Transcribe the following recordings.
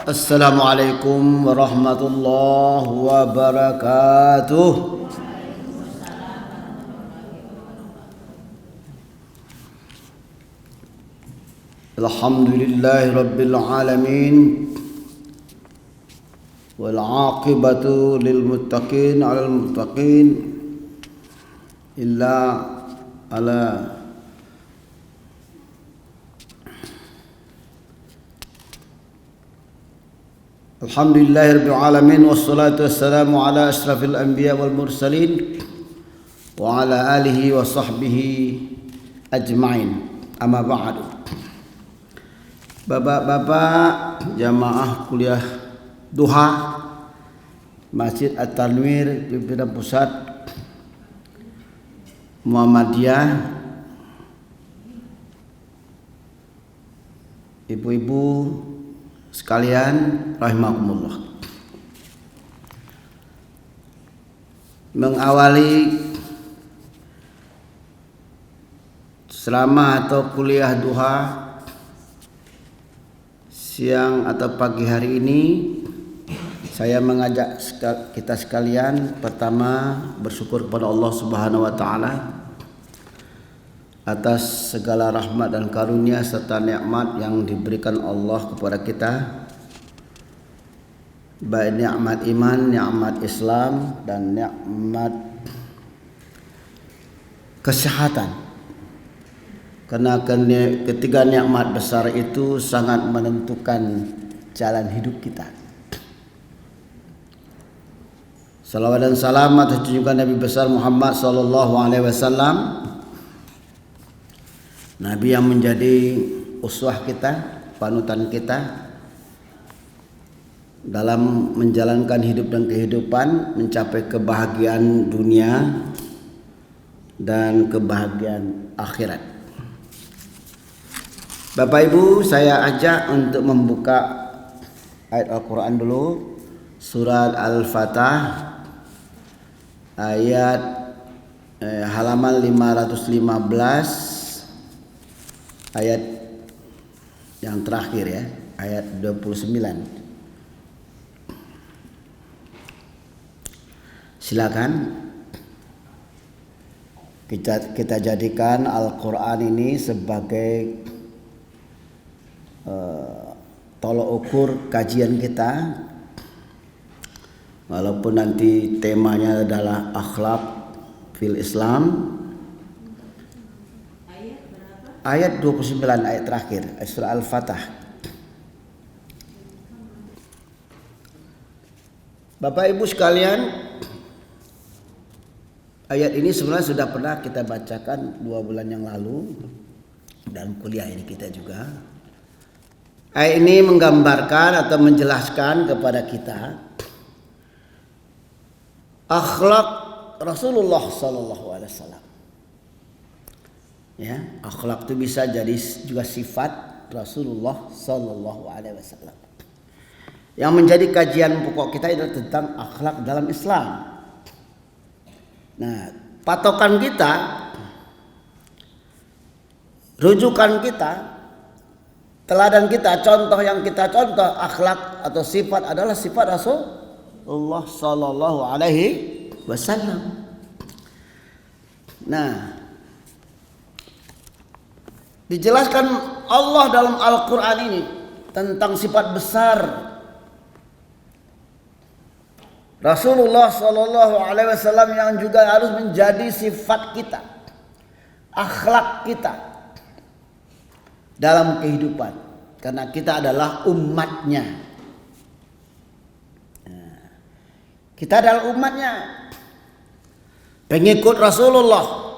Assalamualaikum warahmatullahi wabarakatuh. Alhamdulillahi rabbil alamin. Wal aqibatu lil muttaqin 'alal muttaqin illa ala Alhamdulillahirabbil alamin wassalatu wassalamu ala asyrafil anbiya wal mursalin wa ala alihi wa sahbihi ajmain. Amma ba'du. Bapak-bapak jamaah kuliah duha Masjid At-Tanwir pimpinan pusat Muhammadiyah, ibu-ibu sekalian rahimakumullah. Mengawali selama atau kuliah duha siang atau pagi hari ini, saya mengajak kita sekalian pertama bersyukur kepada Allah Subhanahu wa taala atas segala rahmat dan karunia serta nikmat yang diberikan Allah kepada kita, baik nikmat iman, nikmat Islam, dan nikmat kesehatan. Karena ketiga nikmat besar itu sangat menentukan jalan hidup kita. Salawat dan salam atas junjungan Nabi besar Muhammad sallallahu alaihi wasallam, Nabi yang menjadi uswah kita, panutan kita dalam menjalankan hidup dan kehidupan, mencapai kebahagiaan dunia dan kebahagiaan akhirat. Bapak Ibu, saya ajak untuk membuka ayat Al-Quran dulu, surat Al-Fatah ayat halaman 515. Ayat yang terakhir ya, ayat 29. Silakan kita jadikan Al-Quran ini sebagai tolok ukur kajian kita. Walaupun nanti temanya adalah akhlak fil Islam. Ayat 29, ayat terakhir surah Al-Fatah. Bapak Ibu sekalian, ayat ini sebenarnya sudah pernah kita bacakan 2 bulan yang lalu dalam kuliah ini kita juga. Ayat ini menggambarkan atau menjelaskan kepada kita akhlak Rasulullah sallallahu alaihi wasallam. Ya, akhlak itu bisa jadi juga sifat Rasulullah sallallahu alaihi wasallam. Yang menjadi kajian pokok kita adalah tentang akhlak dalam Islam. Nah, patokan kita, rujukan kita, teladan kita, contoh yang kita contoh akhlak atau sifat adalah sifat Rasulullah sallallahu alaihi wasallam. Nah, dijelaskan Allah dalam Al-Quran ini tentang sifat besar Rasulullah sallallahu alaihi wasallam yang juga harus menjadi sifat kita, akhlak kita dalam kehidupan, karena kita adalah umatnya. Kita adalah umatnya, pengikut Rasulullah,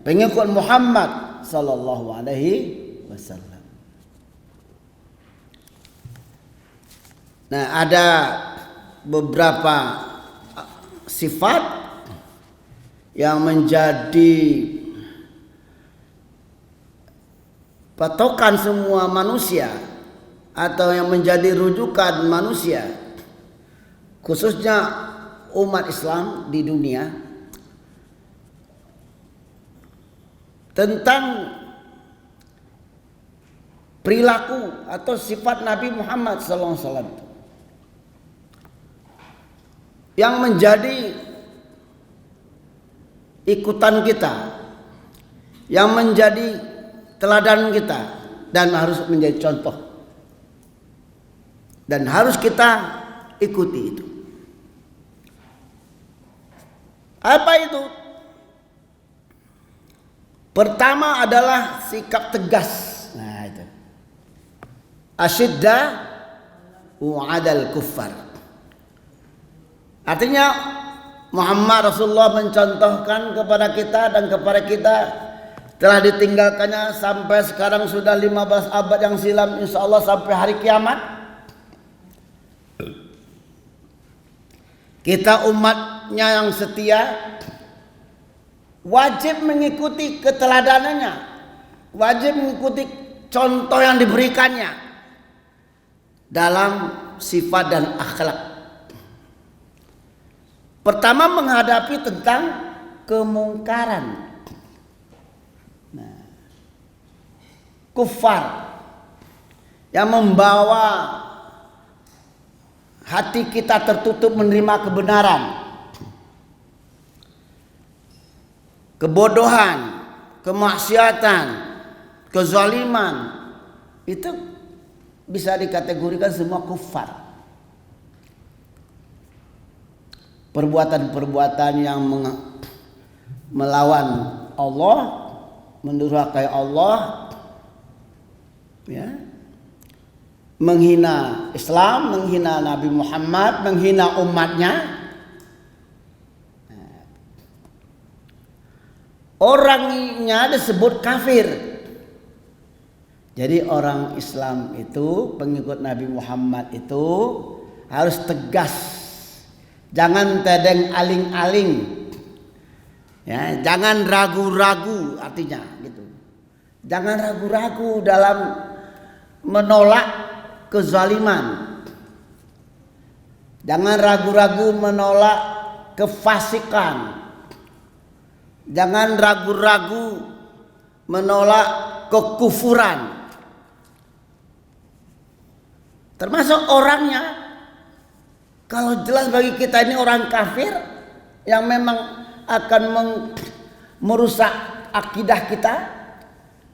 pengikut Muhammad sallallahu alaihi wasallam. Nah, ada beberapa sifat yang menjadi patokan semua manusia atau yang menjadi rujukan manusia, khususnya umat Islam di dunia, tentang perilaku atau sifat Nabi Muhammad SAW yang menjadi ikutan kita, yang menjadi teladan kita dan harus menjadi contoh dan harus kita ikuti itu. Apa itu? Pertama adalah sikap tegas. Nah itu. Asyidda wa'adal kuffar. Artinya Muhammad Rasulullah mencontohkan kepada kita dan kepada kita telah ditinggalkannya sampai sekarang sudah 15 abad yang silam, insya Allah sampai hari kiamat. Kita umatnya yang setia wajib mengikuti keteladanannya, wajib mengikuti contoh yang diberikannya dalam sifat dan akhlak. Pertama menghadapi tentang kemungkaran. Nah, kufar yang membawa hati kita tertutup menerima kebenaran, kebodohan, kemaksiatan, kezaliman, itu bisa dikategorikan semua kufar. Perbuatan-perbuatan yang melawan Allah, mendurhakai Allah, ya, menghina Islam, menghina Nabi Muhammad, menghina umatnya. Orangnya disebut kafir. Jadi orang Islam itu, pengikut Nabi Muhammad itu harus tegas. Jangan tedeng aling-aling, ya, jangan ragu-ragu, artinya gitu. Jangan ragu-ragu dalam menolak kezaliman. Jangan ragu-ragu menolak kefasikan. Jangan ragu-ragu menolak kekufuran. Termasuk orangnya. Kalau jelas bagi kita ini orang kafir yang memang akan merusak akidah kita,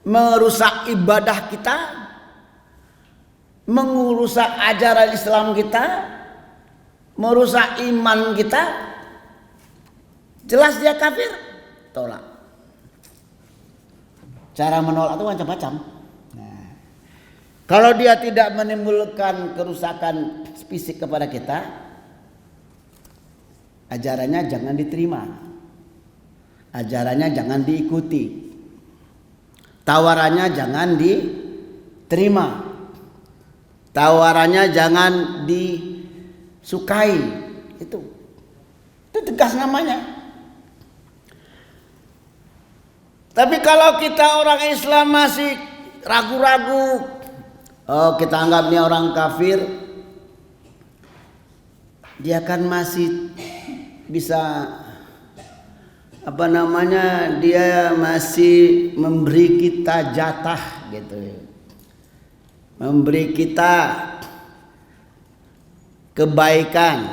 merusak ibadah kita, merusak ajaran Islam kita, merusak iman kita, jelas dia kafir, tolak. Cara menolak itu macam-macam. Nah, kalau dia tidak menimbulkan kerusakan fisik kepada kita, ajarannya jangan diterima, ajarannya jangan diikuti, tawarannya jangan diterima, tawarannya jangan disukai. Itu tegas namanya. Tapi kalau kita orang Islam masih ragu-ragu, oh kita anggap ini orang kafir, dia kan masih bisa dia masih memberi kita jatah gitu, memberi kita kebaikan.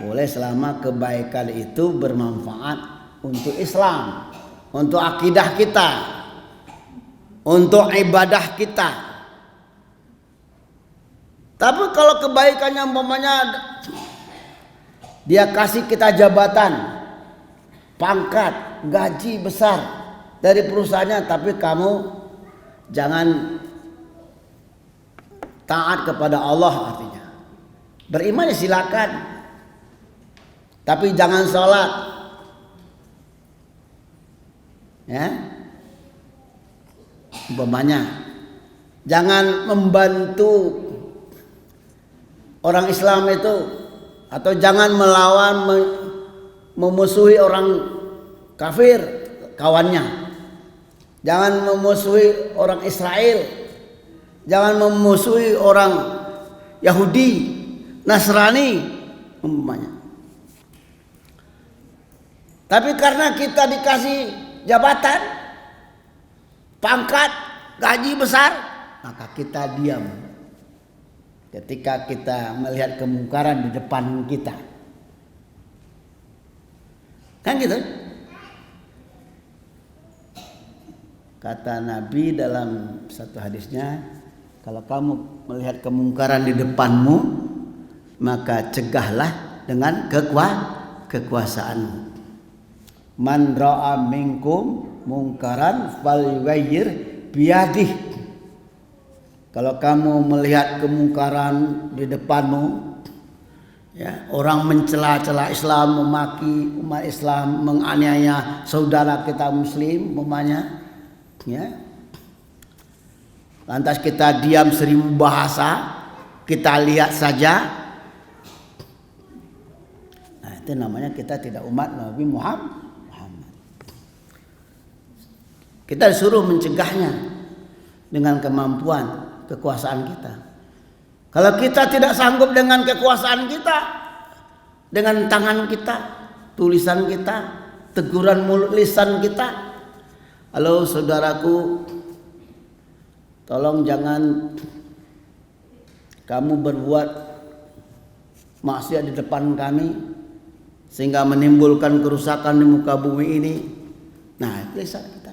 Boleh selama kebaikan itu bermanfaat untuk Islam, untuk akidah kita, untuk ibadah kita. Tapi kalau kebaikannya umpamanya dia kasih kita jabatan, pangkat, gaji besar dari perusahaannya, tapi kamu jangan taat kepada Allah, artinya beriman ya silakan, tapi jangan sholat, ya, umpamanya jangan membantu orang Islam itu, atau jangan melawan memusuhi orang kafir kawannya, jangan memusuhi orang Israel, jangan memusuhi orang Yahudi, Nasrani umpamanya. Tapi karena kita dikasih jabatan, pangkat, gaji besar, maka kita diam. Ketika kita melihat kemungkaran di depan kita. Kan gitu? Kata Nabi dalam satu hadisnya, kalau kamu melihat kemungkaran di depanmu, maka cegahlah dengan kekuasaanmu. Man ra'a minkum mungkaran falyughayyir biyadih. Kalau kamu melihat kemungkaran di depanmu, ya, orang mencela-cela Islam, memaki umat Islam, menganiaya saudara kita muslim umpamanya, ya. Lantas kita diam 1000 bahasa, kita lihat saja. Nah, itu namanya kita tidak umat Nabi Muhammad. Kita disuruh mencegahnya dengan kemampuan, kekuasaan kita. Kalau kita tidak sanggup dengan kekuasaan kita, dengan tangan kita, tulisan kita, teguran mulut lisan kita, halo saudaraku, tolong jangan kamu berbuat maksiat di depan kami sehingga menimbulkan kerusakan di muka bumi ini. Nah, itu lisan kita.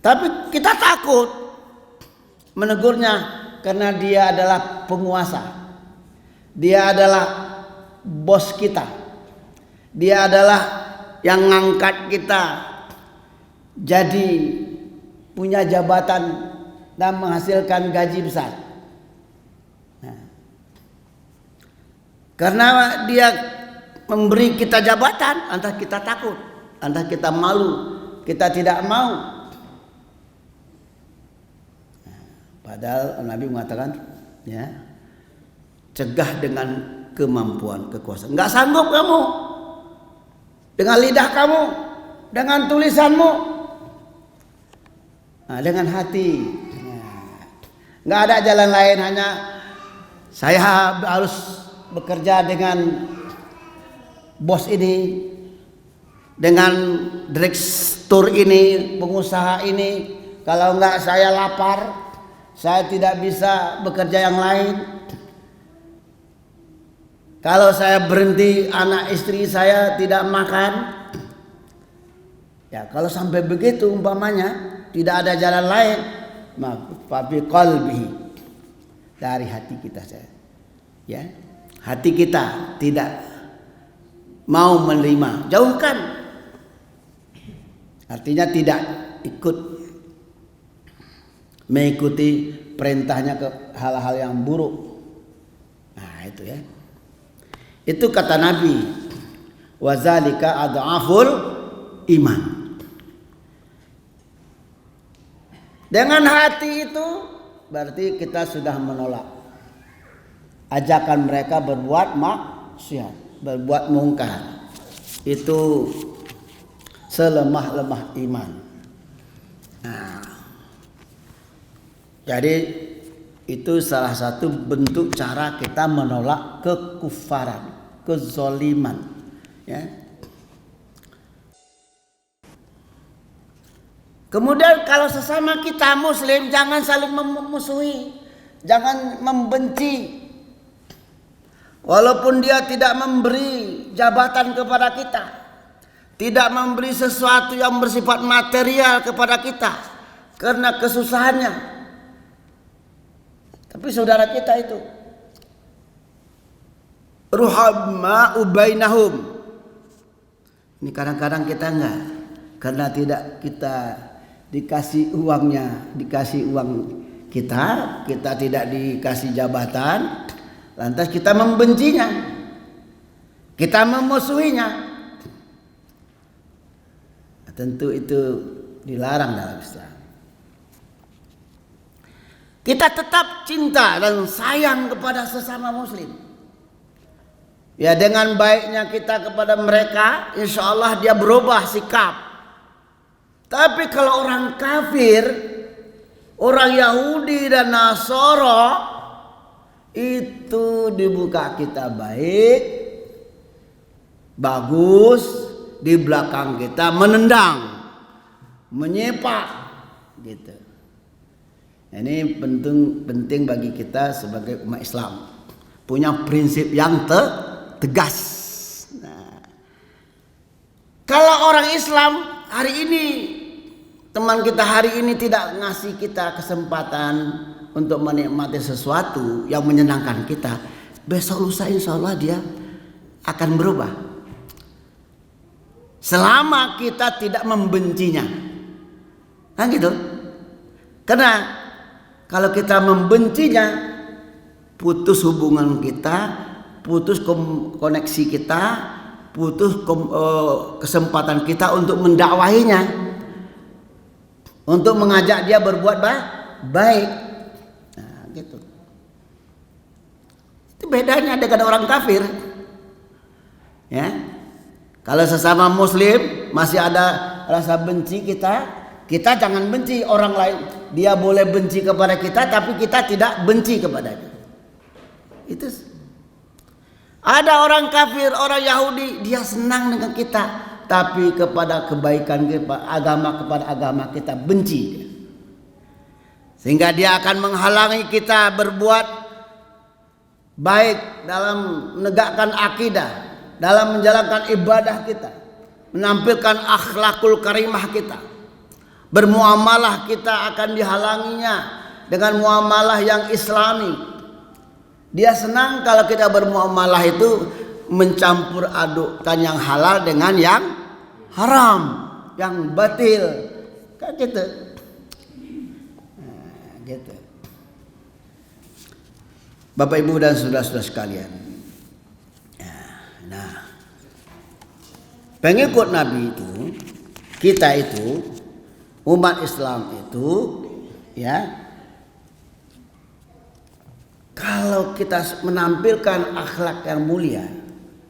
Tapi kita takut menegurnya karena dia adalah penguasa. Dia adalah bos kita. Dia adalah yang ngangkat kita jadi punya jabatan dan menghasilkan gaji besar. Nah, karena dia memberi kita jabatan, entah kita takut, entah kita malu, kita tidak mau. Padahal Nabi mengatakan, ya, cegah dengan kemampuan, kekuasaan. Enggak sanggup kamu dengan lidah kamu, dengan tulisanmu, nah, dengan hati. Enggak ada jalan lain, hanya saya harus bekerja dengan bos ini, dengan direktur ini, pengusaha ini. Kalau enggak saya lapar. Saya tidak bisa bekerja yang lain. Kalau saya berhenti, anak istri saya tidak makan. Ya, kalau sampai begitu umpamanya, tidak ada jalan lain, maka fi qalbihi, dari hati kita saya. Ya, hati kita tidak mau menerima, jauhkan. Artinya tidak ikut mengikuti perintahnya ke hal-hal yang buruk. Nah, itu ya. Itu kata Nabi, wazalika adhaful iman. Dengan hati itu berarti kita sudah menolak ajakan mereka berbuat maksiat, berbuat mungkar. Itu selemah-lemah iman. Nah, jadi itu salah satu bentuk cara kita menolak kekufaran, kezaliman, ya. Kemudian kalau sesama kita muslim jangan saling memusuhi, jangan membenci. Walaupun dia tidak memberi jabatan kepada kita, tidak memberi sesuatu yang bersifat material kepada kita karena kesusahannya. Tapi saudara kita itu ruhama'u bainahum. Ini kadang-kadang kita enggak, karena tidak kita dikasih uangnya, dikasih uang kita tidak dikasih jabatan, lantas kita membencinya, kita memusuhinya. Nah, tentu itu dilarang dalam Islam. Kita tetap cinta dan sayang kepada sesama muslim. Ya, dengan baiknya kita kepada mereka, insya Allah dia berubah sikap. Tapi kalau orang kafir, orang Yahudi dan Nasara, itu dibuka kita baik, bagus, di belakang kita menendang, menyepak, gitu. Ini penting bagi kita sebagai umat Islam, punya prinsip yang tegas. Nah, kalau orang Islam hari ini, teman kita hari ini tidak ngasih kita kesempatan untuk menikmati sesuatu yang menyenangkan kita, besok lusa insya Allah dia akan berubah. Selama kita tidak membencinya, kan gitu. Karena kalau kita membencinya, putus hubungan kita, putus koneksi kita, putus kesempatan kita untuk mendakwahinya, untuk mengajak dia berbuat baik. Nah, gitu. Itu bedanya dengan orang kafir. Ya. Kalau sesama muslim masih ada rasa benci kita jangan benci orang lain. Dia boleh benci kepada kita, tapi kita tidak benci kepadanya. Itu. Ada orang kafir, orang Yahudi, dia senang dengan kita, tapi kepada kebaikan kepada agama kita benci. Sehingga dia akan menghalangi kita berbuat baik dalam menegakkan akidah, dalam menjalankan ibadah kita, menampilkan akhlakul karimah kita. Bermuamalah kita akan dihalanginya dengan muamalah yang islami. Dia senang kalau kita bermuamalah itu mencampur adukkan yang halal dengan yang haram, yang batil. Kan gitu. Nah, gitu. Bapak Ibu dan saudara-saudara sekalian. Nah, pengikut Nabi itu, kita itu, umat Islam itu, ya, kalau kita menampilkan akhlak yang mulia,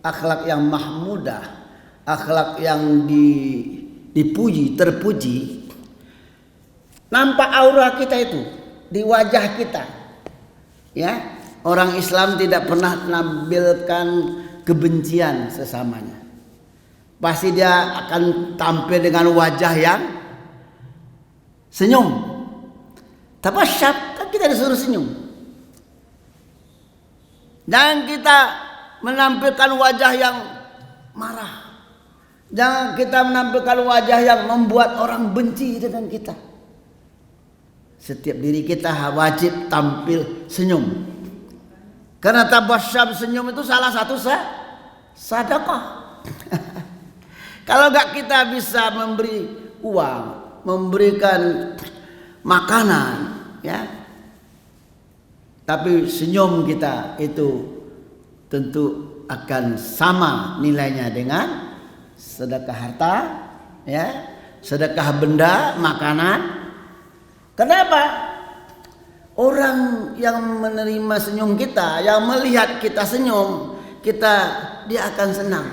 akhlak yang mahmudah, akhlak yang dipuji, terpuji, nampak aura kita itu di wajah kita. Ya, orang Islam tidak pernah menampilkan kebencian sesamanya. Pasti dia akan tampil dengan wajah yang senyum. Tabasyam, kan kita disuruh senyum. Jangan kita menampilkan wajah yang marah. Jangan kita menampilkan wajah yang membuat orang benci dengan kita. Setiap diri kita wajib tampil senyum. Karena tabasyam, senyum itu salah satu sedekah. Kalau enggak kita bisa memberi uang, memberikan makanan, ya, tapi senyum kita itu tentu akan sama nilainya dengan sedekah harta, ya, sedekah benda, makanan. Kenapa? Orang yang menerima senyum kita, yang melihat kita senyum, dia akan senang.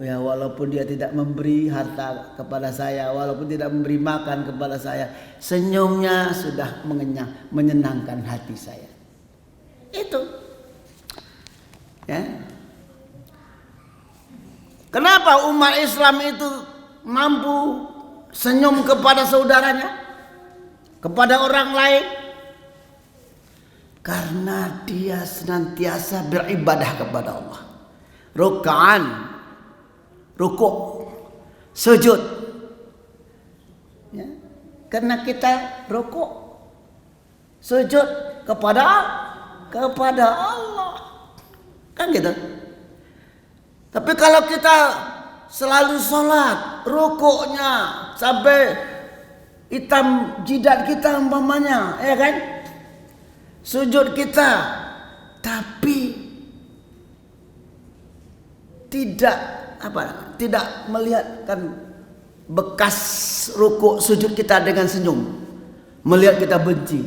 Ya, walaupun dia tidak memberi harta kepada saya, walaupun tidak memberi makan kepada saya, senyumnya sudah menyenangkan hati saya. Itu. Ya. Kenapa umat Islam itu mampu senyum kepada saudaranya, kepada orang lain? Karena dia senantiasa beribadah kepada Allah. Rukuk, sujud. Ya. Karena kita rukuk, sujud kepada Allah. Kan gitu. Tapi kalau kita selalu sholat, rukuknya sampai hitam jidat kita umpamanya, ya kan? Sujud kita, tapi tidak melihatkan bekas rukuk sujud kita dengan senyum, melihat kita benci,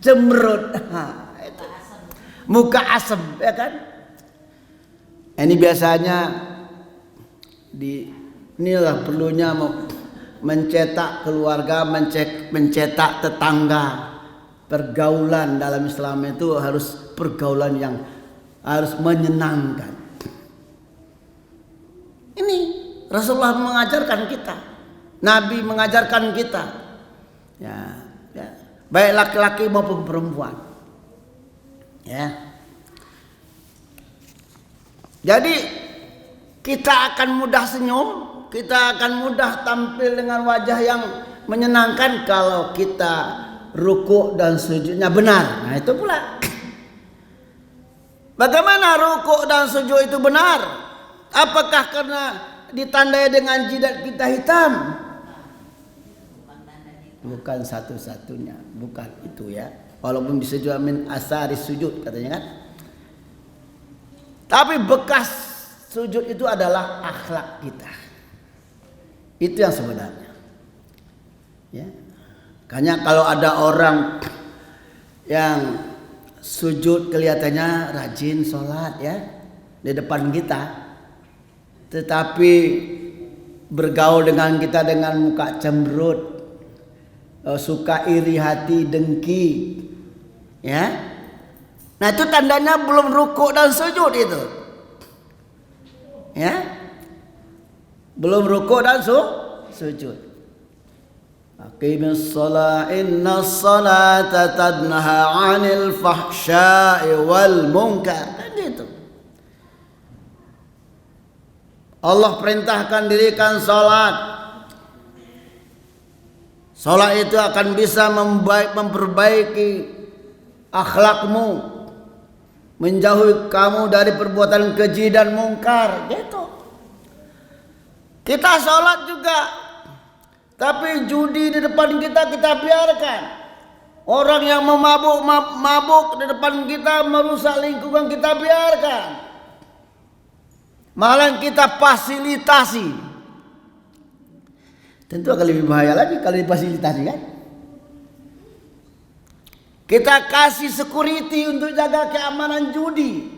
cemberut, muka asem, ya kan? Ini biasanya inilah perlunya mencetak keluarga, mencetak tetangga. Pergaulan dalam Islam itu harus pergaulan yang harus menyenangkan. Ini Rasulullah mengajarkan kita, Nabi mengajarkan kita, ya, baik laki-laki maupun perempuan. Ya. Jadi kita akan mudah senyum, kita akan mudah tampil dengan wajah yang menyenangkan kalau kita rukuk dan sujudnya benar. Nah itu pula. Bagaimana rukuk dan sujud itu benar? Apakah karena ditandai dengan jidat kita hitam? Bukan satu-satunya, bukan itu ya. Walaupun bisa juga min asari sujud katanya kan. Tapi bekas sujud itu adalah akhlak kita. Itu yang sebenarnya. Ya. Makanya kalau ada orang yang sujud kelihatannya rajin sholat ya di depan kita, tetapi bergaul dengan kita dengan muka cemberut, suka iri hati, dengki, ya. Nah itu tandanya belum rukuk dan sujud itu, ya, belum rukuk dan sujud. Aqimis shalah innas salata tanha 'anil fahsya'i wal munkar. Kan gitu. Allah perintahkan dirikan salat. Salat itu akan bisa memperbaiki akhlakmu, menjauhi kamu dari perbuatan keji dan mungkar, gitu. Kita salat juga, tapi judi di depan kita biarkan. Orang yang mabuk di depan kita merusak lingkungan kita biarkan. Malah kita fasilitasi. Tentu akan lebih bahaya lagi kalau difasilitasi kan. Kita kasih security untuk jaga keamanan judi.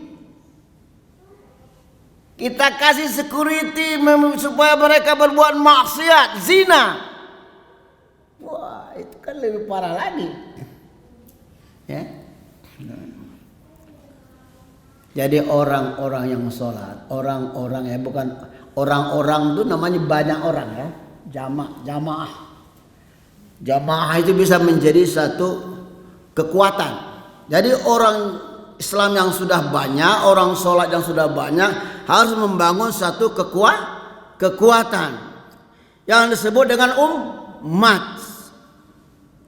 Kita kasih security supaya mereka berbuat maksiat, zina. Wah, itu kan lebih parah lagi. Ya. Jadi orang-orang yang sholat, orang-orang ya, bukan orang-orang itu namanya banyak orang ya, jamaah. Jamaah itu bisa menjadi satu kekuatan. Jadi orang Islam yang sudah banyak, orang sholat yang sudah banyak harus membangun satu kekuatan yang disebut dengan umat.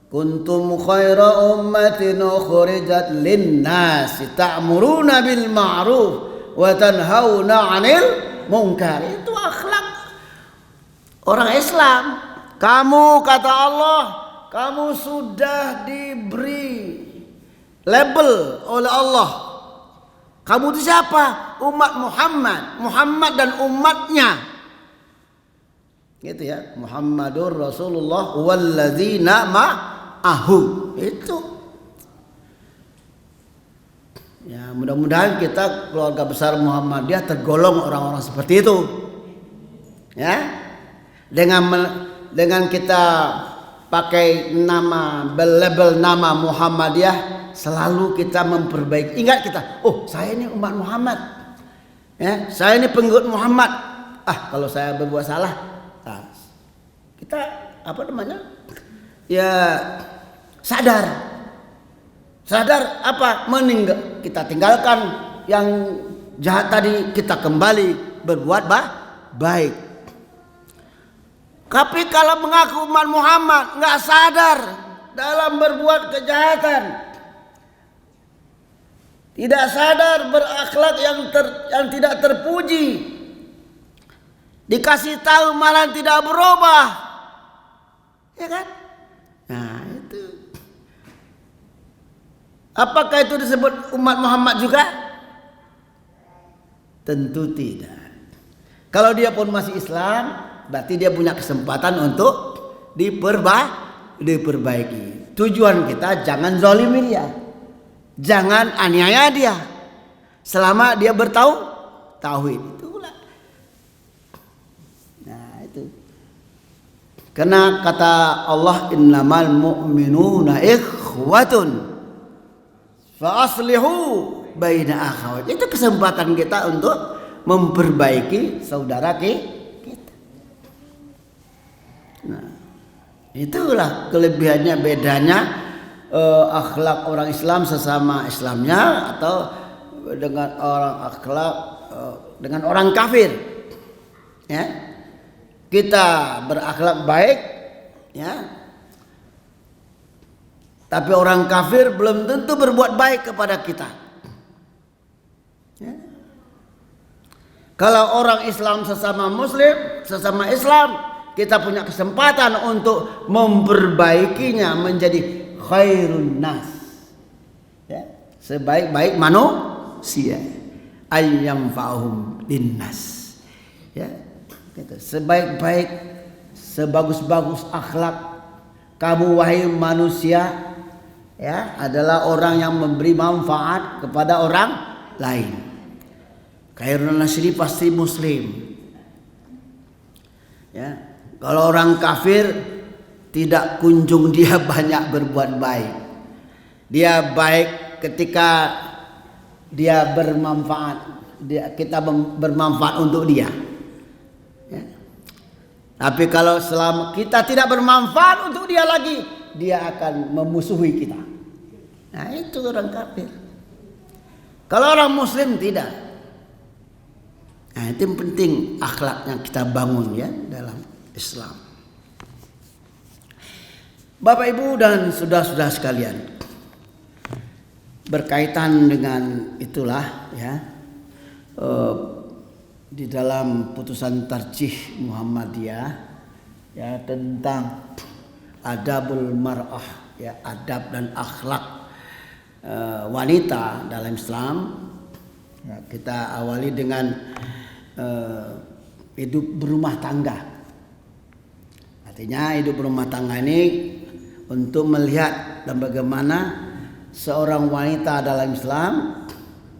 Kuntum khaira ummatin ukhrijat lin-nasi ta'muruna bil ma'ruf wa tanhauna 'anil munkar. Itu akhlak orang Islam. Kamu kata Allah, kamu sudah diberi label oleh Allah. Kamu itu siapa? Umat Muhammad. Muhammad dan umatnya. Gitu ya. Muhammadur Rasulullah walladzina ma'ahu. Itu. Ya, mudah-mudahan kita keluarga besar Muhammadiyah tergolong orang-orang seperti itu. Ya. Dengan kita pakai nama, label nama Muhammadiyah, selalu kita memperbaiki. Ingat kita, oh saya ini umat Muhammad, ya, saya ini pengikut Muhammad. Kalau saya berbuat salah, kita apa namanya? Ya sadar apa? Kita tinggalkan yang jahat tadi, kita kembali berbuat baik. Tapi kalau mengaku umat Muhammad nggak sadar dalam berbuat kejahatan, tidak sadar berakhlak yang tidak terpuji, dikasih tahu malah tidak berubah, ya kan? Nah itu, apakah itu disebut umat Muhammad juga? Tentu tidak. Kalau dia pun masih Islam, berarti dia punya kesempatan untuk diperbaiki. Tujuan kita jangan zalimi dia, jangan aniaya dia, selama dia bertauhid. Itulah. Nah itu. Karena kata Allah, innamal mu'minuna ikhwatun fa aslihu baina akhawat. Itu kesempatan kita untuk memperbaiki saudara kita. Nah, itulah kelebihannya, bedanya akhlak orang Islam sesama Islamnya, atau dengan orang kafir. Ya, kita berakhlak baik, ya. Tapi orang kafir belum tentu berbuat baik kepada kita. Ya. Kalau orang Islam sesama Muslim, sesama Islam, kita punya kesempatan untuk memperbaikinya menjadi khairun nas. Ya, sebaik-baik manusia. Ayyam fa'hum linnas. Ya, gitu. Sebaik-baik, sebagus-bagus akhlak kamu wahai manusia, ya, adalah orang yang memberi manfaat kepada orang lain. Khairun nasri pasti Muslim. Ya, kalau orang kafir tidak kunjung dia banyak berbuat baik. Dia baik ketika dia bermanfaat, kita bermanfaat untuk dia. Ya. Tapi kalau selama kita tidak bermanfaat untuk dia lagi, dia akan memusuhi kita. Nah, itu orang kafir. Kalau orang Muslim tidak. Nah, itu yang penting akhlak yang kita bangun, ya, dalam Islam. Bapak Ibu dan saudara-saudara sekalian, berkaitan dengan itulah, ya, di dalam putusan tarjih Muhammadiyah, ya, tentang adabul mar'ah, ya, adab dan akhlak wanita dalam Islam. Ya, kita awali dengan hidup berumah tangga. Artinya hidup berumah tangga ini untuk melihat dan bagaimana seorang wanita dalam Islam,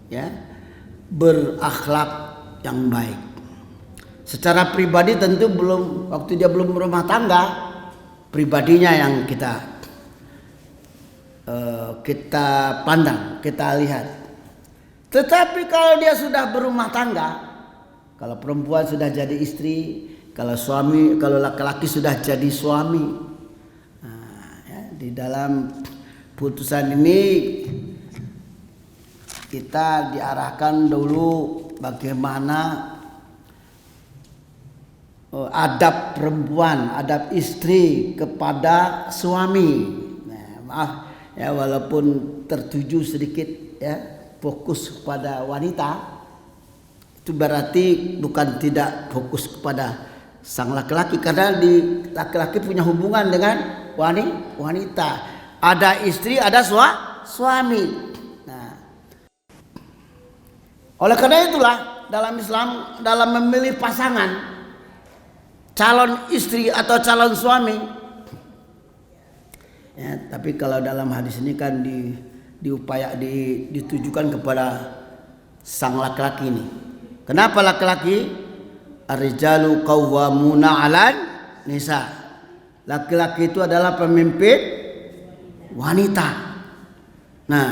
ya, berakhlak yang baik. Secara pribadi tentu belum, waktu dia belum berumah tangga, pribadinya yang kita pandang, kita lihat. Tetapi kalau dia sudah berumah tangga, kalau perempuan sudah jadi istri, kalau laki-laki sudah jadi suami, nah, ya, di dalam putusan ini kita diarahkan dulu bagaimana adab perempuan, adab istri kepada suami. Nah, maaf, ya, walaupun tertuju sedikit, ya, fokus kepada wanita, itu berarti bukan tidak fokus kepada sang laki-laki, karena di laki-laki punya hubungan dengan wanita. Ada istri, ada suami. Nah, oleh karena itulah dalam Islam, dalam memilih pasangan, calon istri atau calon suami, ya, tapi kalau dalam hadis ini kan ditujukan kepada sang laki-laki ini. Kenapa laki-laki? Ar-rijalu qawwamuna 'alan nisa. Laki-laki itu adalah pemimpin wanita. Nah,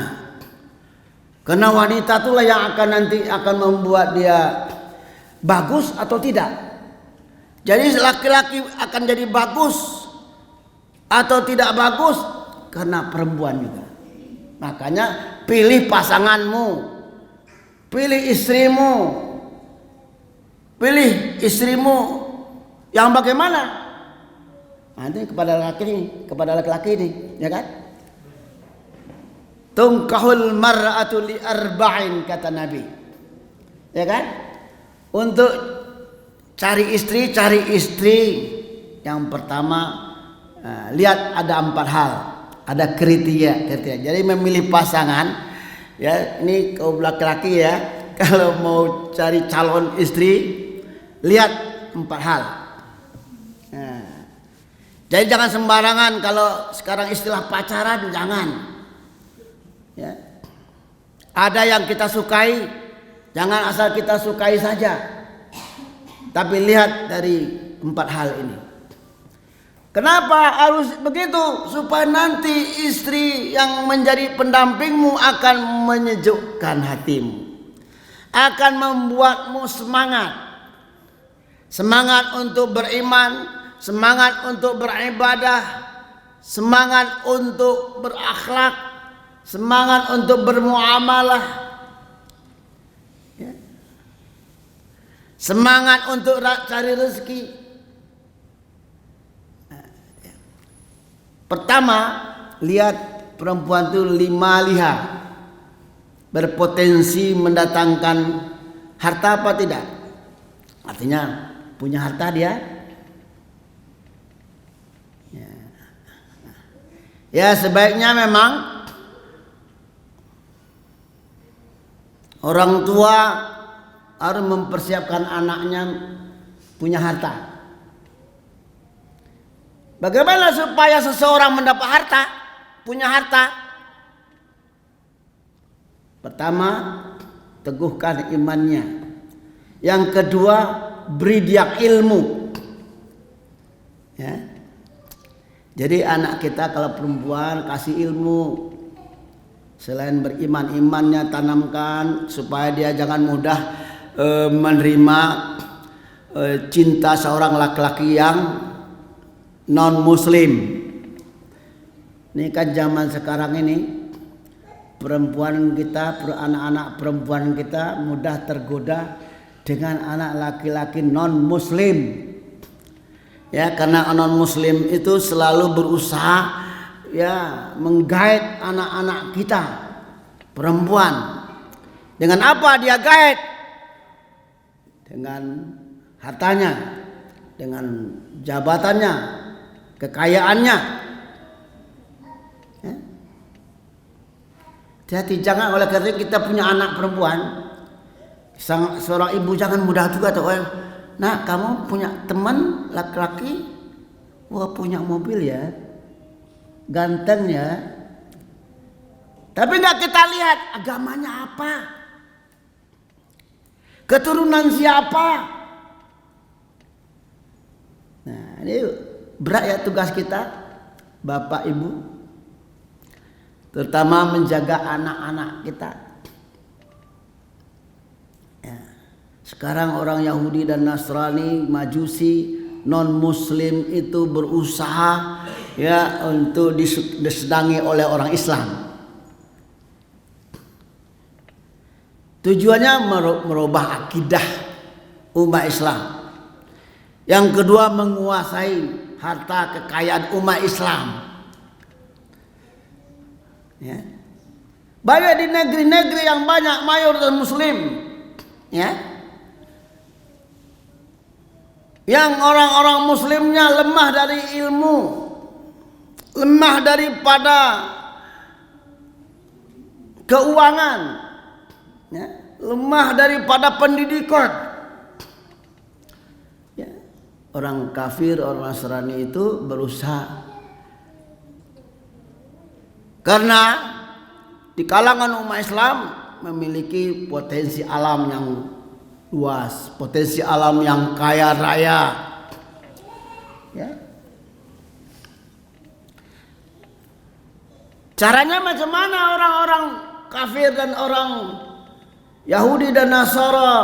karena wanita itulah yang nanti akan membuat dia bagus atau tidak. Jadi laki-laki akan jadi bagus atau tidak bagus karena perempuan juga. Makanya pilih pasanganmu, pilih istrimu. Pilih istrimu yang bagaimana? Nanti kepada laki-laki ini, ya kan? Tunkahul mar'atu li arba'in, kata Nabi. Ya kan? Untuk cari istri yang pertama, lihat ada 4 hal, ada kriteria. Jadi memilih pasangan, ya, ini kaum laki-laki, ya, kalau mau cari calon istri, lihat 4 hal. Nah, jadi jangan sembarangan. Kalau sekarang istilah pacaran, jangan. Ya. Ada yang kita sukai, jangan asal kita sukai saja. Tapi lihat dari 4 hal ini. Kenapa harus begitu? Supaya nanti istri yang menjadi pendampingmu akan menyejukkan hatimu, akan membuatmu semangat. Semangat untuk beriman, semangat untuk beribadah, semangat untuk berakhlak, semangat untuk bermuamalah, ya. Semangat untuk cari rezeki. Pertama, lihat perempuan itu 5 liha, berpotensi mendatangkan harta apa tidak? Artinya punya harta dia. Ya, sebaiknya memang orang tua harus mempersiapkan anaknya punya harta. Bagaimana supaya seseorang mendapat harta, punya harta? Pertama, teguhkan imannya. Yang kedua, beri dia ilmu. Ya. Jadi anak kita kalau perempuan kasih ilmu. Selain beriman, imannya tanamkan supaya dia jangan mudah menerima cinta seorang laki-laki yang non muslim. Ini kan zaman sekarang ini perempuan kita, anak-anak perempuan kita mudah tergoda dengan anak laki-laki non muslim. Ya, karena non muslim itu selalu berusaha ya menggait anak-anak kita perempuan. Dengan apa dia gait? Dengan hartanya, dengan jabatannya, kekayaannya. Ya. Hati-hati, jangan oleh karena kita punya anak perempuan, seorang ibu jangan mudah juga tuh. Nah, kamu punya teman laki-laki, wah punya mobil ya, ganteng ya. Tapi nggak kita lihat agamanya apa, keturunan siapa. Nah, ini berat ya tugas kita, bapak ibu, terutama menjaga anak-anak kita. Sekarang orang Yahudi dan Nasrani, Majusi, non-Muslim itu berusaha ya untuk disedangi oleh orang Islam. Tujuannya merubah akidah umat Islam. Yang kedua, menguasai harta kekayaan umat Islam. Ya. Banyak di negeri-negeri yang banyak mayoritas Muslim, ya. Yang orang-orang muslimnya lemah dari ilmu, lemah daripada keuangan, ya, lemah daripada pendidikan. Ya, orang kafir, orang Nasrani itu berusaha. Karena di kalangan umat Islam memiliki potensi alam yang luas, potensi alam yang kaya raya. Ya. Caranya macam mana orang-orang kafir dan orang Yahudi dan Nasara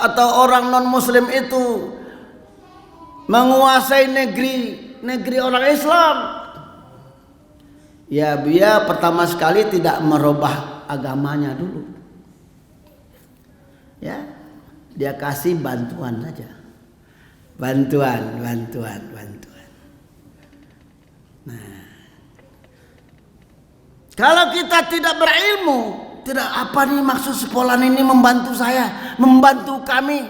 atau orang non Muslim itu menguasai negeri orang Islam? Ya, dia pertama sekali tidak merubah agamanya dulu. Ya, dia kasih bantuan saja, bantuan. Nah, kalau kita tidak berilmu, tidak apa nih maksud sekolah ini membantu saya, membantu kami,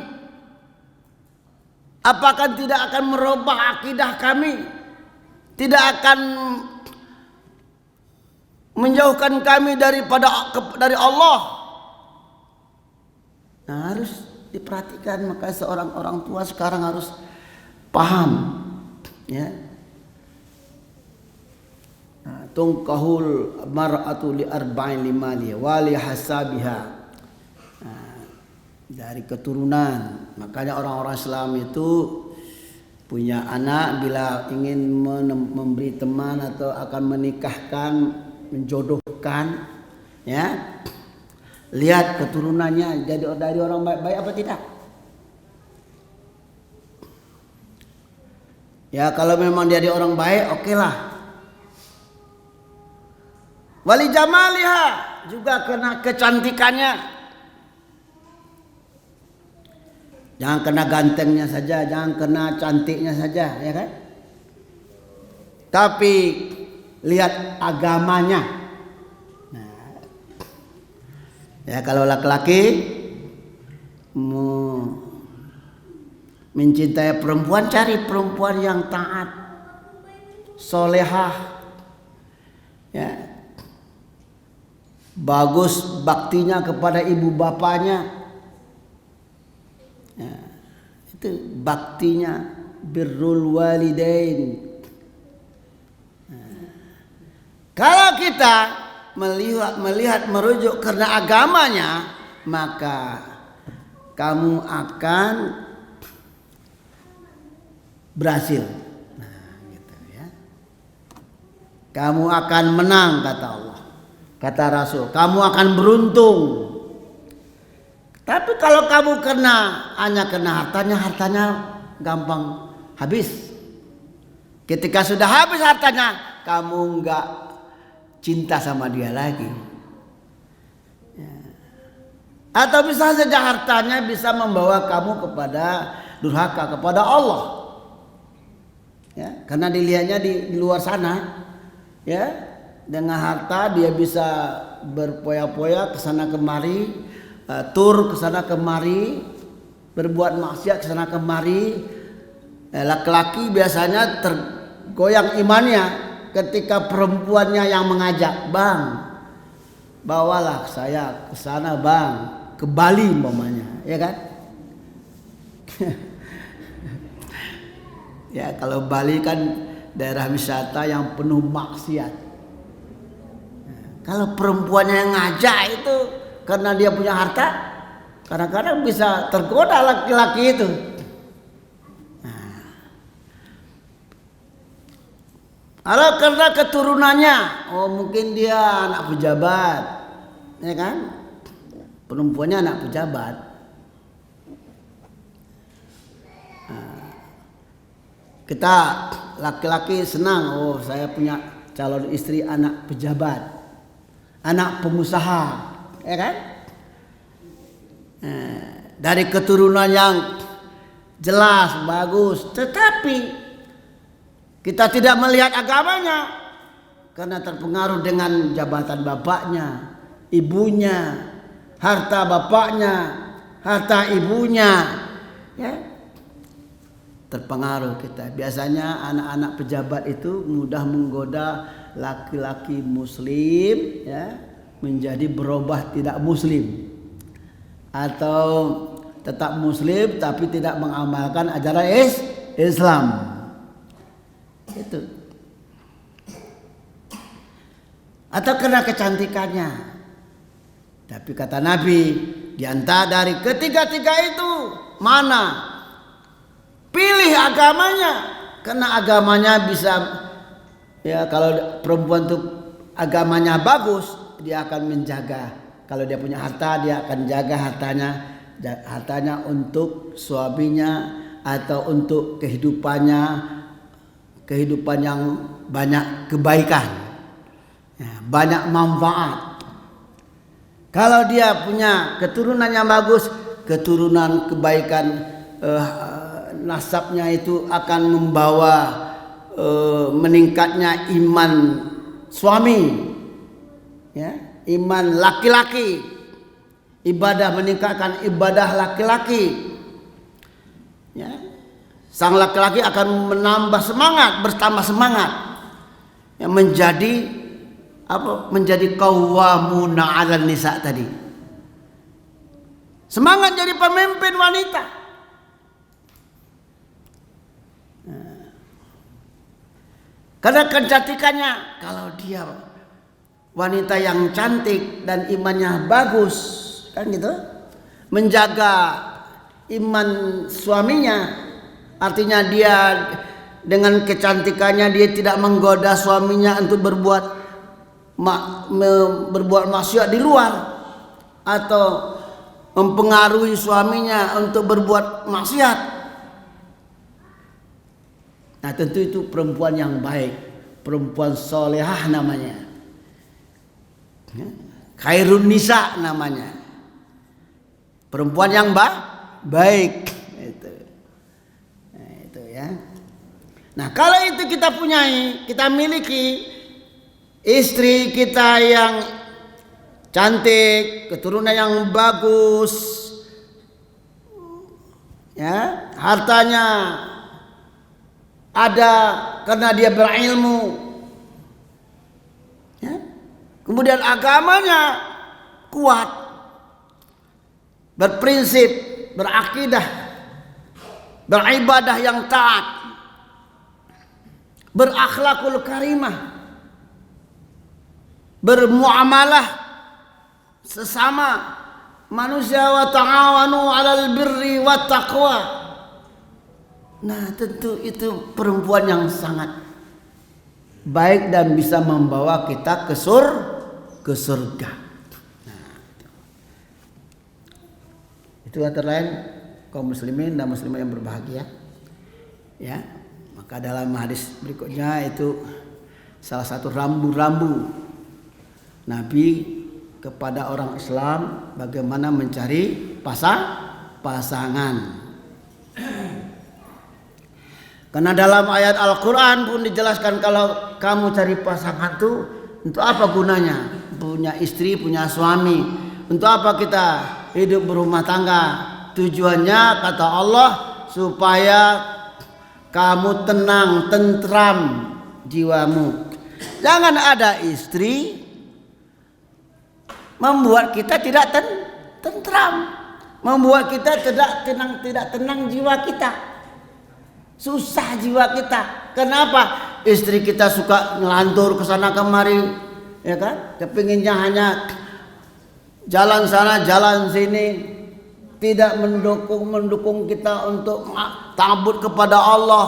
apakah tidak akan merubah akidah kami, tidak akan menjauhkan kami dari Allah. Nah, harus diperhatikan, maka seorang orang tua sekarang harus paham, ya. Nah, tungkahul mar'atu li arba'in limali wa li hasabiha. Nah, dari keturunan, makanya orang-orang Islam itu punya anak bila ingin memberi teman atau akan menikahkan, menjodohkan, ya. Lihat keturunannya jadi dari orang baik-baik apa tidak. Ya kalau memang dia orang baik, oke lah. Wali jamaliha, juga kena kecantikannya. Jangan kena gantengnya saja, jangan kena cantiknya saja, ya kan? Tapi lihat agamanya. Nah, ya kalau laki-laki mencintai perempuan, cari perempuan yang taat, solehah, ya, bagus baktinya kepada ibu bapaknya, ya, itu baktinya, birrul walidain. Kalau kita melihat merujuk karena agamanya, maka kamu akan berhasil. Nah, gitu ya. Kamu akan menang kata Allah. Kata Rasul, kamu akan beruntung. Tapi kalau kamu hanya kena hartanya gampang habis. Ketika sudah habis hartanya, kamu enggak cinta sama dia lagi. Ya. Atau bisa saja hartanya bisa membawa kamu kepada durhaka kepada Allah. Ya, karena dilihatnya di luar sana, ya, dengan harta dia bisa berpoya-poya ke sana kemari, tur ke sana kemari, berbuat maksiat ke sana kemari. Laki-laki biasanya tergoyang imannya ketika perempuannya yang mengajak, bang, bawalah saya ke sana bang, ke Bali umpamanya, ya kan? Ya kalau Bali kan daerah wisata yang penuh maksiat. Kalau perempuannya yang ngajak itu karena dia punya harta, kadang-kadang bisa tergoda laki-laki itu. Kalau karena keturunannya, oh mungkin dia anak pejabat, ya kan? Perempuannya anak pejabat. Kita laki-laki senang, oh saya punya calon istri anak pejabat, anak pengusaha, ya kan? Dari keturunan yang jelas, bagus, tetapi kita tidak melihat agamanya karena terpengaruh dengan jabatan bapaknya, ibunya, harta bapaknya, harta ibunya, ya. Terpengaruh kita. Biasanya anak-anak pejabat itu mudah menggoda laki-laki muslim, ya, menjadi berubah tidak muslim, atau tetap muslim tapi tidak mengamalkan ajaran Islam. Itu. Atau karena kecantikannya. Tapi kata Nabi, di antara dari ketiga-tiga itu mana? Pilih agamanya, karena agamanya bisa, ya, kalau perempuan itu agamanya bagus, dia akan menjaga. Kalau dia punya harta, dia akan jaga hartanya untuk suaminya atau untuk kehidupan yang banyak kebaikan, ya, banyak manfaat. Kalau dia punya keturunan yang bagus, keturunan kebaikan, nasabnya itu akan membawa meningkatnya iman suami, ya, iman laki-laki, ibadah, meningkatkan ibadah laki-laki, ya. Sang laki-laki akan menambah semangat, bertambah semangat, ya, menjadi apa? Menjadi qawwamuna 'alan nisa tadi. Semangat jadi pemimpin wanita. Karena kecantikannya, kalau dia wanita yang cantik dan imannya bagus, kan gitu, menjaga iman suaminya. Artinya dia dengan kecantikannya dia tidak menggoda suaminya untuk berbuat maksiat di luar, atau mempengaruhi suaminya untuk berbuat maksiat. Nah tentu itu perempuan yang baik, perempuan solehah namanya, khairun nisa namanya, perempuan yang baik itu. Nah, itu ya. Nah kalau itu kita punyai, kita miliki istri kita yang cantik, keturunan yang bagus, ya, hartanya ada karena dia berilmu, ya. Kemudian agamanya kuat, berprinsip, berakidah, beribadah yang taat, berakhlakul karimah, bermuamalah sesama manusia, wa ta'awanu 'alal birri wat taqwa. Nah tentu itu perempuan yang sangat baik dan bisa membawa kita ke surga. Nah, itu antara lain kaum muslimin dan muslimah yang berbahagia. Ya, maka dalam hadis berikutnya itu salah satu rambu-rambu Nabi kepada orang Islam bagaimana mencari pasangan. Karena dalam ayat Al-Quran pun dijelaskan kalau kamu cari pasangan tuh untuk apa gunanya? Punya istri, punya suami. Untuk apa kita hidup berumah tangga? Tujuannya kata Allah supaya kamu tenang, tentram jiwamu. Jangan ada istri membuat kita tidak tentram, membuat kita tidak tenang jiwa kita. Susah jiwa kita. Kenapa? Istri kita suka ngelantur ke sana kemari, ya kan? Kepinginnya hanya jalan sana, jalan sini, tidak mendukung kita untuk ta'abbud kepada Allah,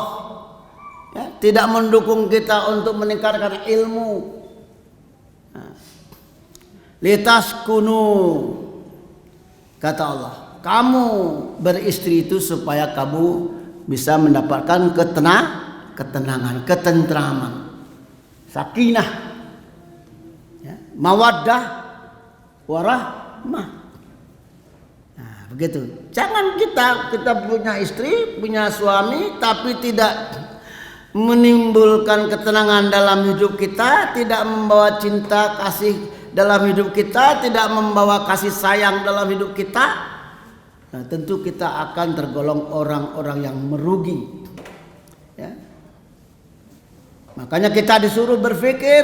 ya? Tidak mendukung kita untuk meningkatkan ilmu. Litaskunu, kata Allah, kamu beristri itu supaya kamu bisa mendapatkan ketenangan, ketentraman, sakinah, ya, mawaddah, warahmah. Nah, begitu. Jangan kita punya istri, punya suami, tapi tidak menimbulkan ketenangan dalam hidup kita, tidak membawa cinta kasih dalam hidup kita, tidak membawa kasih sayang dalam hidup kita. Nah, tentu kita akan tergolong orang-orang yang merugi, ya. Makanya kita disuruh berpikir,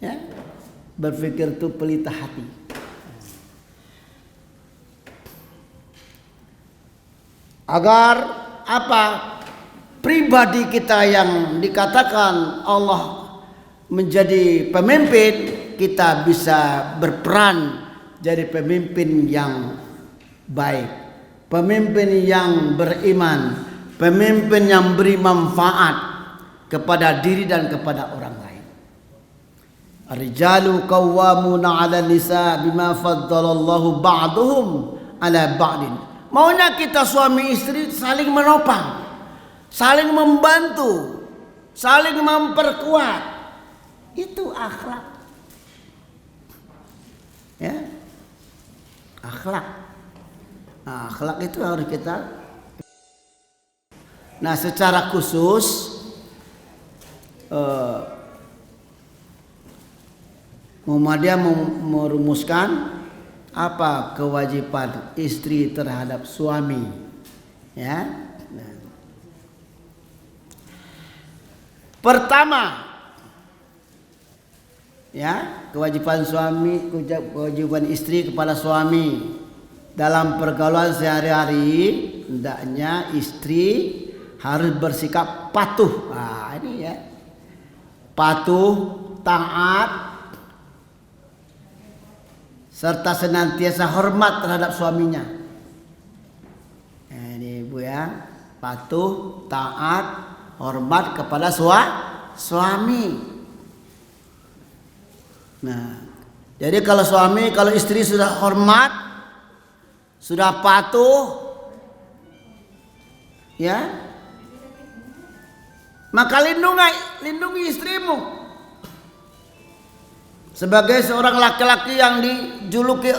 ya. Berpikir itu pelita hati. Agar apa? Pribadi kita yang dikatakan Allah menjadi pemimpin, kita bisa berperan jadi pemimpin yang baik, pemimpin yang beriman, pemimpin yang beri manfaat kepada diri dan kepada orang lain. Ar-rijalu qawwamuna 'ala nisa bima faddalallahu ba'duhum 'ala ba'din. Maunya kita suami istri saling menopang, saling membantu, saling memperkuat. Itu akhlak. Ya. Akhlak. Nah, akhlak itu harus kita. Nah, secara khusus Muhammadiyah merumuskan apa kewajiban istri terhadap suami, ya. Nah. Pertama, ya, kewajiban kewajiban istri kepada suami dalam pergaulan sehari-hari, hendaknya istri harus bersikap patuh. Nah, ini ya, patuh, taat, serta senantiasa hormat terhadap suaminya. Nah, ini ibu ya, patuh, taat, hormat kepada suami. Nah, jadi kalau istri sudah hormat, sudah patuh, ya, Maka lindungi istrimu. Sebagai seorang laki-laki yang dijuluki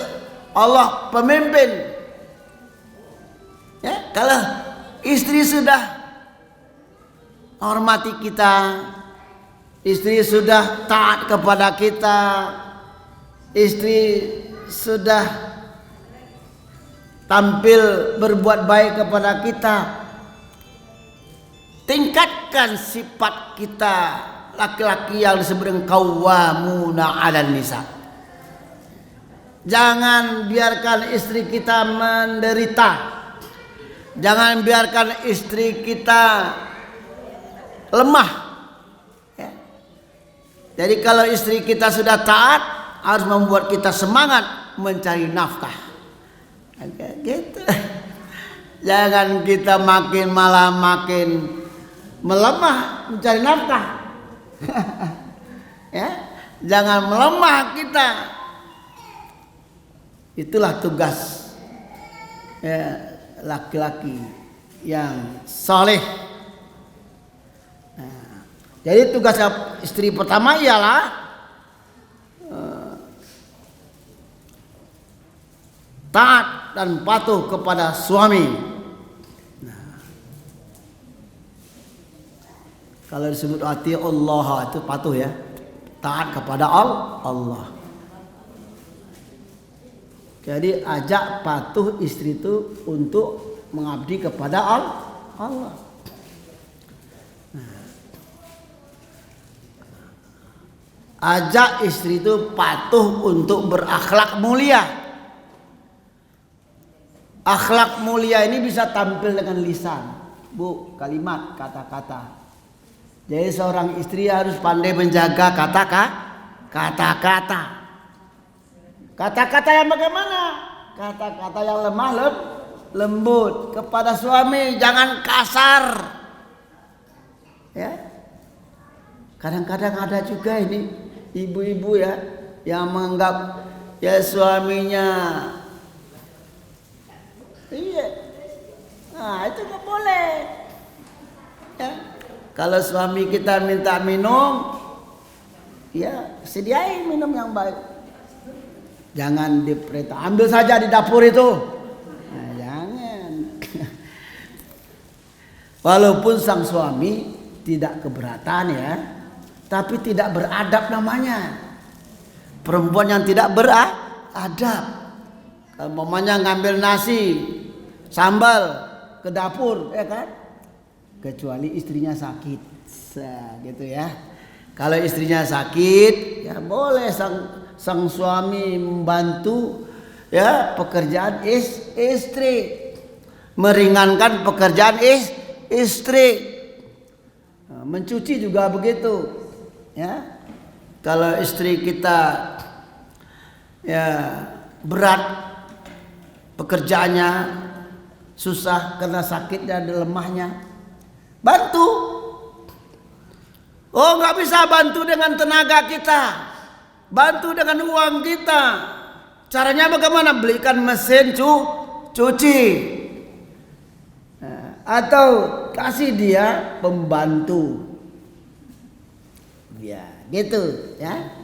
Allah pemimpin. Ya, kalau istri sudah hormati kita, istri sudah taat kepada kita, istri sudah tampil berbuat baik kepada kita, tingkatkan sifat kita laki-laki yang disebut qawwamuna 'alan nisa. Jangan biarkan istri kita menderita. Jangan biarkan istri kita lemah. Ya. Jadi kalau istri kita sudah taat, harus membuat kita semangat mencari nafkah. Gitu. Jangan kita malah makin melemah mencari nafkah. Ya, jangan melemah kita. Itulah tugas laki-laki yang saleh. Nah, jadi tugas istri pertama ialah taat dan patuh kepada suami. Nah, kalau disebut ati Allah itu patuh ya, taat kepada Allah. Jadi ajak patuh istri itu untuk mengabdi kepada Allah. Nah, ajak istri itu patuh untuk berakhlak mulia. Akhlak mulia ini bisa tampil dengan lisan, Bu, kalimat, kata-kata. Jadi seorang istri harus pandai menjaga kata-kata. Kata-kata yang bagaimana? Kata-kata yang lemah lembut kepada suami, jangan kasar. Ya. Kadang-kadang ada juga ini ibu-ibu ya yang menganggap ya suaminya iya. Nah, itu nggak boleh. Ya. Kalau suami kita minta minum, ya sediain minum yang baik. Jangan diperintah, ambil saja di dapur itu. Nah, jangan. Walaupun sang suami tidak keberatan ya, tapi tidak beradab namanya. Perempuan yang tidak beradab. Kalau mamanya ngambil nasi, sambal ke dapur, ya kan? Kecuali istrinya sakit, gitu ya. Kalau istrinya sakit, ya boleh sang suami membantu ya pekerjaan istri, meringankan pekerjaan istri. Nah, mencuci juga begitu, ya. Kalau istri kita ya berat pekerjaannya, susah karena sakit dan lemahnya, bantu. Oh, nggak bisa bantu dengan tenaga kita, bantu dengan uang kita. Caranya bagaimana? Belikan mesin cuci, atau kasih dia pembantu. Ya, gitu ya.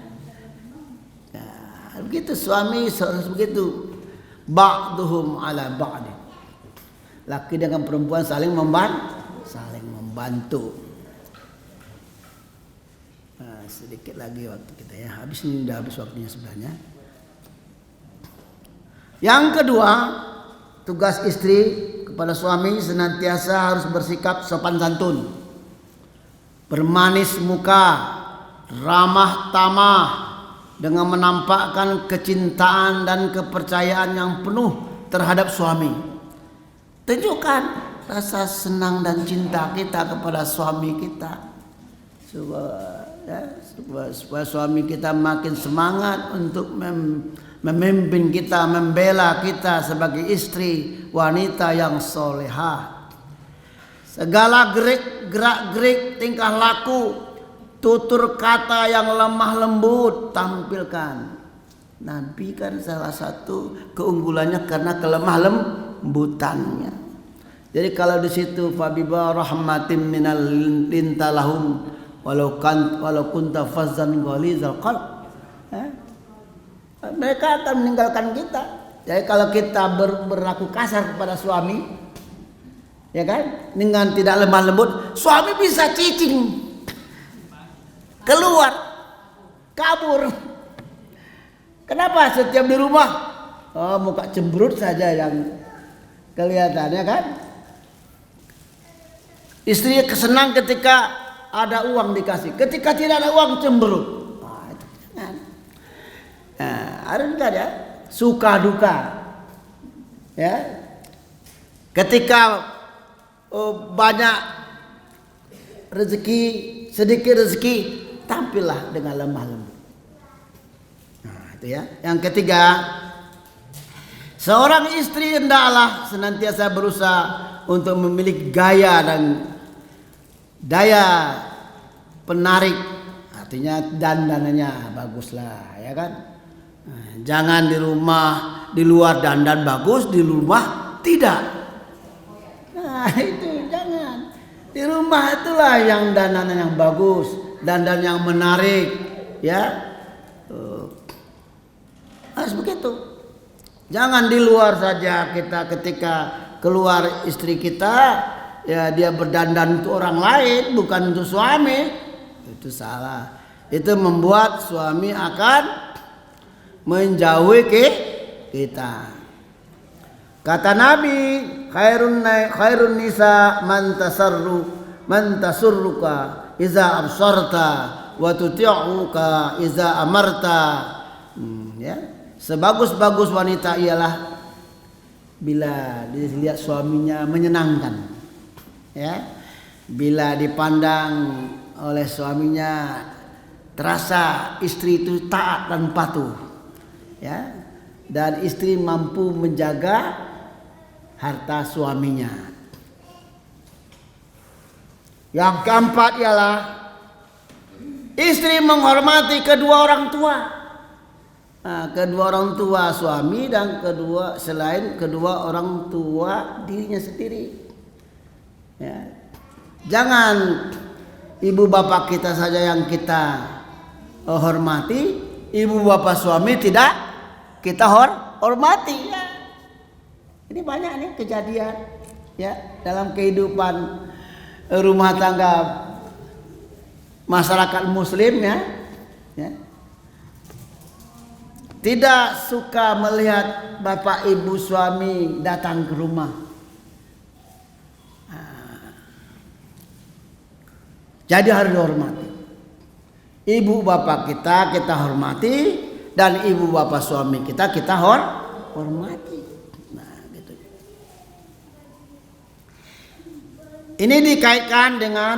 Nah, begitu suami harus begitu. Ba'duhum ala ba'd. Laki dengan perempuan saling membantu. Nah, sedikit lagi waktu kita ya. Habis ini udah habis waktunya sebenarnya. Yang kedua, tugas istri kepada suami senantiasa harus bersikap sopan santun, bermanis muka, ramah tamah, dengan menampakkan kecintaan dan kepercayaan yang penuh terhadap suami. Tunjukkan rasa senang dan cinta kita kepada suami kita, supaya suami kita makin semangat untuk memimpin kita, membela kita sebagai istri wanita yang solehah. Segala gerak-gerik tingkah laku, tutur kata yang lemah lembut tampilkan. Nabi kan salah satu keunggulannya karena kelemah lembutannya. Jadi kalau di situ fabiba rahmatim minal lintalahum walau kunta fazzan ghalizal qalb. Mereka akan meninggalkan kita. Jadi kalau kita berlaku kasar kepada suami, ya kan, dengan tidak lemah lembut, suami bisa cicing, keluar, kabur. Kenapa? Setiap di rumah, muka cemberut saja yang kelihatannya kan. Istri kesenang ketika ada uang dikasih, ketika tidak ada uang cemberut. Itu jangan. Harus kan ya, suka duka. Ya, ketika banyak rezeki, sedikit rezeki, tampillah dengan lemah lembut. Nah, itu ya. Yang ketiga, seorang istri hendaklah senantiasa berusaha untuk memiliki gaya dan daya penarik, artinya dandanannya baguslah, ya kan. Nah, jangan di rumah, di luar dandan bagus, di rumah tidak. Nah itu jangan. Di rumah itulah yang dandanan yang bagus, dandan yang menarik, ya. Harus begitu. Jangan di luar saja kita ketika keluar istri kita, ya dia berdandan untuk orang lain, bukan untuk suami. Itu salah. Itu membuat suami akan menjauhi kita. Kata Nabi, khairun nisa man tasurruka iza absarta wa tuti'uka iza amarta. Ya. Sebagus-bagus wanita ialah bila dilihat suaminya menyenangkan, ya, bila dipandang oleh suaminya terasa istri itu taat dan patuh, ya, dan istri mampu menjaga harta suaminya. Yang keempat ialah istri menghormati kedua orang tua. Nah, kedua orang tua suami dan selain kedua orang tua dirinya sendiri. Ya. Jangan ibu bapak kita saja yang kita hormati, ibu bapak suami tidak kita hormati. Ya. Ini banyak nih kejadian, ya, dalam kehidupan rumah tangga masyarakat Muslim, ya. Tidak suka melihat bapak ibu suami datang ke rumah. Jadi harus dihormati. Ibu bapak kita hormati, dan ibu bapak suami kita hormati. Nah, gitu. Ini dikaitkan dengan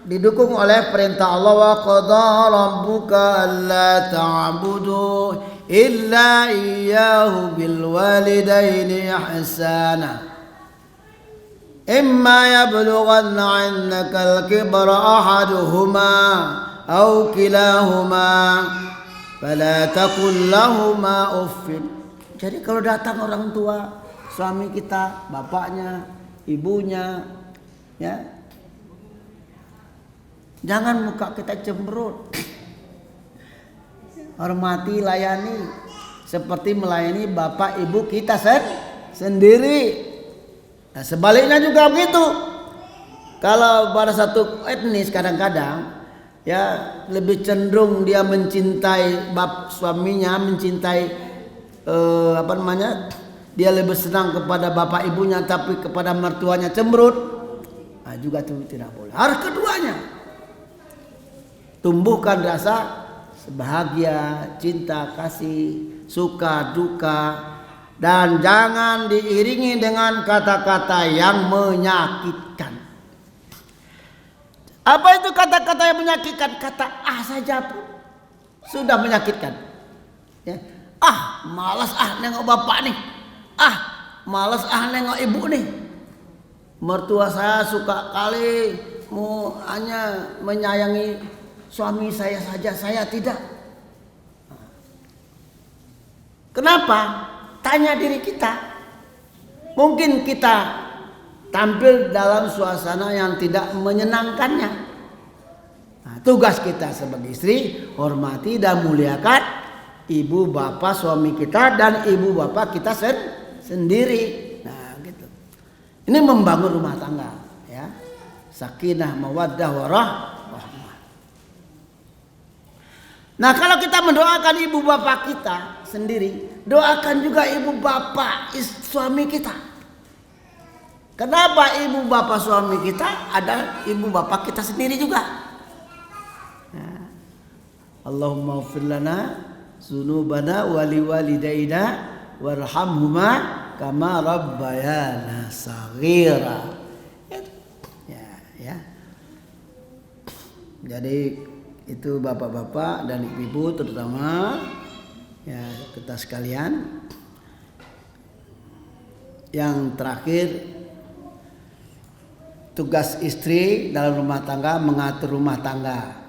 didukung oleh perintah Allah, wa qada rabbuka alla ta'budu illa iyyahu bil walidaini ihsana imma yablughanna 'indaka al-kibra ahaduhuma aw kilahuma fala taqul lahumā uffin. Jadi kalau datang orang tua, suami kita, bapaknya, ibunya, ya, jangan muka kita cemberut. Hormati, layani seperti melayani bapak ibu kita sendiri. Nah, sebaliknya juga begitu. Kalau pada satu etnis kadang-kadang, ya, lebih cenderung dia mencintai suaminya, mencintai dia lebih senang kepada bapak ibunya, tapi kepada mertuanya cemberut. Nah, juga itu tidak boleh. Harus keduanya. Tumbuhkan rasa bahagia, cinta, kasih, suka, duka, dan jangan diiringi dengan kata-kata yang menyakitkan. Apa itu kata-kata yang menyakitkan? Kata saja pun sudah menyakitkan. Ya. Malas nengok bapak nih. Malas nengok ibu nih. Mertua saya suka kali mau hanya menyayangi suami saya saja, saya tidak. Kenapa? Tanya diri kita. Mungkin kita tampil dalam suasana yang tidak menyenangkannya. Nah, tugas kita sebagai istri, hormati dan muliakan ibu bapak suami kita dan ibu bapak kita sendiri. Nah, gitu. Ini membangun rumah tangga, ya. Sakinah, mawaddah, warahmah. Nah, kalau kita mendoakan ibu bapak kita sendiri, doakan juga ibu bapak suami kita. Kenapa ibu bapak suami kita ada ibu bapak kita sendiri juga? Nah, Allahumma ighfir lana dzunubana wa liwalidayna warhamhuma kama rabbayana shaghira. Ya. Jadi itu bapak-bapak dan ibu-ibu terutama ya kita sekalian. Yang terakhir, tugas istri dalam rumah tangga mengatur rumah tangga,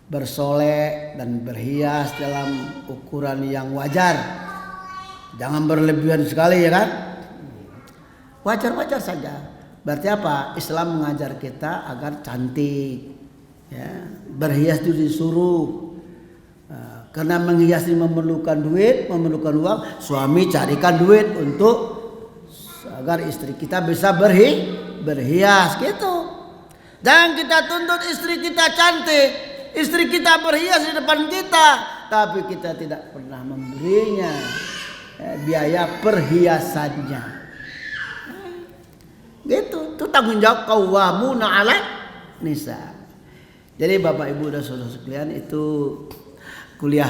bersolek dan berhias dalam ukuran yang wajar, jangan berlebihan sekali ya kan, wajar-wajar saja. Berarti apa? Islam mengajar kita agar cantik, ya, berhias itu disuruh. Karena menghias ini memerlukan duit, memerlukan uang, suami carikan duit untuk agar istri kita bisa berhias gitu. Dan kita tuntut istri kita cantik, istri kita berhias di depan kita, tapi kita tidak pernah memberinya biaya perhiasannya. Gitu, itu tanggung jawab qawwamuna 'alan nisa. Jadi Bapak Ibu dan saudara sekalian, itu kuliah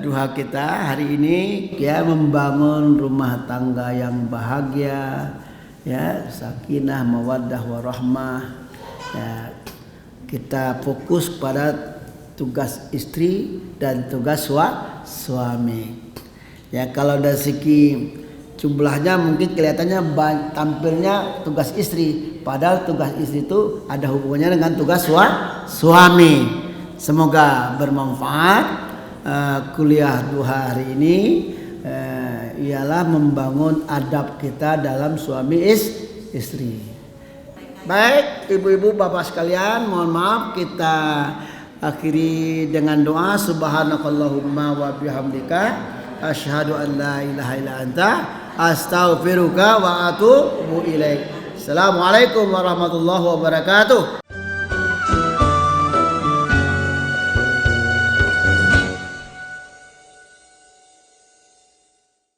duha kita hari ini, ya, membangun rumah tangga yang bahagia, ya, sakinah, mawaddah, warahmah. Ya, kita fokus pada tugas istri dan tugas suami. Ya, kalau dari segi jumlahnya mungkin kelihatannya tampilnya tugas istri, padahal tugas istri itu ada hubungannya dengan tugas suami. Semoga bermanfaat. Kuliah duha hari ini ialah membangun adab kita dalam suami istri. Baik ibu-ibu bapak sekalian, mohon maaf kita akhiri dengan doa. Subhanakallahumma wa bihamdika asyhadu an la ilaha illa anta astaghfiruka wa atubu ilaik. Assalamualaikum warahmatullahi wabarakatuh.